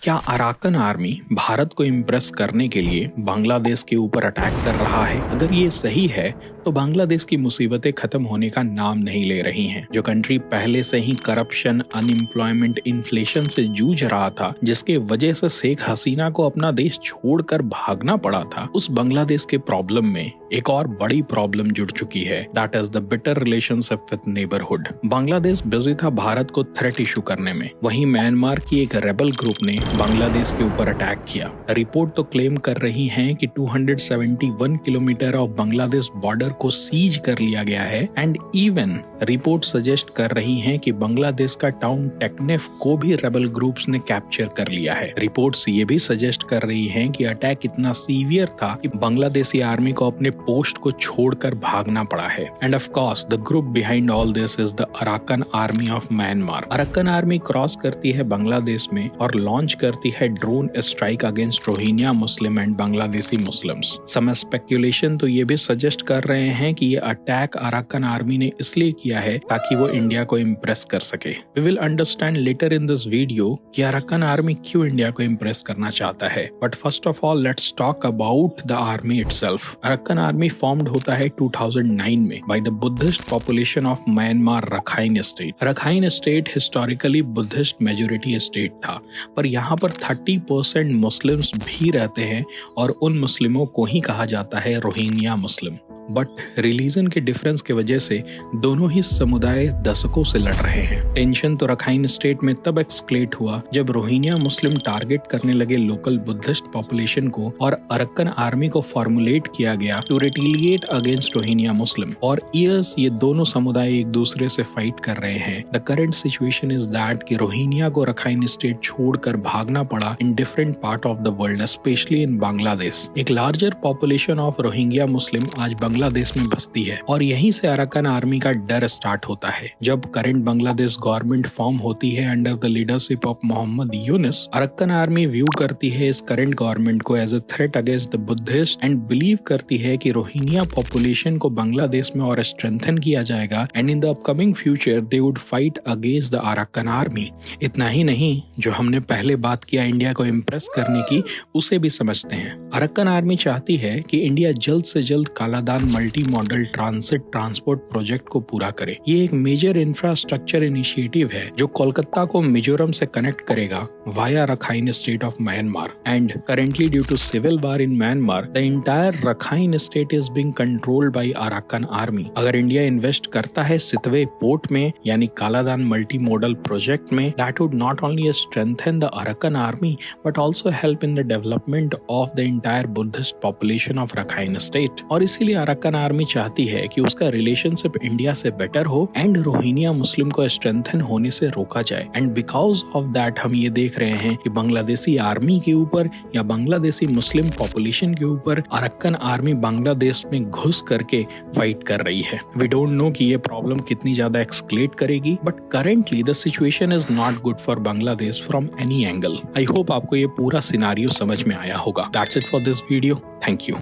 क्या Arakan army Bharat को impress करने के लिए बांग्लादेश के ऊपर अटैक कर रहा है? अगर ये सही है तो बांग्लादेश की मुसीबतें खत्म होने का नाम नहीं ले रही हैं। जो कंट्री पहले से ही करप्शन, अनएम्प्लॉयमेंट, इन्फ्लेशन से जूझ रहा था, जिसके वजह से शेख हसीना को अपना देश छोड़कर भागना पड़ा था, उस बांग्लादेश के प्रॉब्लम में एक और बड़ी प्रॉब्लम जुड़ चुकी है, that is the bitter relationship with neighbourhood. Bangladesh busy था भारत को थ्रेट इशू करने में, वहीं म्यांमार की एक रेबल ग्रुप ने बांग्लादेश के ऊपर अटैक किया। रिपोर्ट तो क्लेम कर रही हैं कि 271 किलोमीटर ऑफ बांग्लादेश बॉर्डर को सीज कर लिया गया है एंड इवन रिपोर्ट सजेस्ट कर रही हैं कि बांग्लादेश का टाउन टेक्नेफ को भी रेबल ग्रुप्स ने कैप्चर कर लिया है। रिपोर्ट्स ये भी सजेस्ट कर रही हैं कि अटैक इतना सीवियर था कि बांग्लादेशी आर्मी को अपने पोस्ट को छोड़कर भागना पड़ा है। And of course the group behind all this is the Arakan army of Myanmar. Arakan army cross करती है बांग्लादेश में और लॉन्च करती है drone strike against Rohingya Muslim and Bangladeshi Muslims. Some speculation तो ये भी सजेस्ट कर रहे हैं कि ये अटैक अराकन आर्मी ने इसलिए किया है ताकि वो इंडिया को इम्प्रेस कर सके। We will understand later in this video कि अराकन आर्मी क्यों इंडिया को इम्प्रेस करना चाहता है। But first of all let's talk about the army itself. Arakan army formed होता है 2009 में by the Buddhist population of Myanmar Rakhine state. Rakhine state historically Buddhist majority state था, पर यहाँ पर 30% मुस्लिम्स भी रहते हैं और उन मुस्लिमों को ही कहा जाता है रोहिंग्या मुस्लिम। बट रिलीजन के डिफरेंस की वजह से दोनों ही समुदाय दशकों से लड़ रहे हैं। टेंशन तो रखाइन स्टेट में तब एक्सक्लेट हुआ जब रोहिंग्या मुस्लिम टारगेट करने लगे लोकल बुद्धिस्ट पॉपुलेशन को और अराकन आर्मी को फॉर्मुलेट किया गया to retaliate against Rohingya Muslim. और ईयर्स ये दोनों समुदाय एक दूसरे से फाइट कर रहे हैं। The current situation is that कि रोहिंग्या को रखाइन स्टेट छोड़कर भागना पड़ा in different part of the world, specially in Bangladesh. एक larger population of Rohingya Muslim आज बांग्लादेश में बसती है और यहीं से अराकन आर्मी का डर स्टार्ट होता है। जब करंट बांग्लादेश गवर्नमेंट फॉर्म होती है under the leadership of Mohammad Yunus, Arakan army view करती है इस करंट गवर्नमेंट को as a threat against the Buddhist and believe करती है कि रोहिंग्या पॉपुलेशन को बांग्लादेश में और स्ट्रेंथन किया जाएगा and in the upcoming future they would fight against the Arakan army. इतना ही नहीं, जो हमने पहले बात किया इंडिया को इम्प्रेस करने की, उसे भी समझते हैं। अराकन आर्मी चाहती है कि इंडिया जल्द से जल्द Kaladan multi model transit transport project को पूरा करे। ये एक मेजर इंफ्रास्ट्रक्चर इनिशिएटिव है जो कोलकाता को मिजोरम से कनेक्ट करेगा via Rakhine state of Myanmar. And currently due to civil war in Myanmar the entire Rakhine state is being controlled by Arakan army. अगर इंडिया इन्वेस्ट करता है सितवे पोर्ट में यानी कालादान मल्टी मॉडल प्रोजेक्ट में, that would not only strengthen the Arakan army but also help in the development of the entire Buddhist population of Rakhine state. और इसीलिए Arakan army चाहती है कि उसका रिलेशनशिप इंडिया से बेटर हो एंड रोहिंग्या मुस्लिम को स्ट्रेंथन होने से रोका जाए। एंड बिकॉज ऑफ दैट हम ये देख रहे हैं कि बांग्लादेशी आर्मी के ऊपर या बांग्लादेशी मुस्लिम पॉपुलेशन के ऊपर अराकन आर्मी बांग्लादेश में घुस करके फाइट कर रही है। वी डोंट नो कि ये प्रॉब्लम कितनी ज्यादा एक्सक्लेट करेगी, but currently the situation is not good for Bangladesh from any angle. I hope आपको ये पूरा सिनारियो समझ में आया होगा। That's it for this video. Thank you.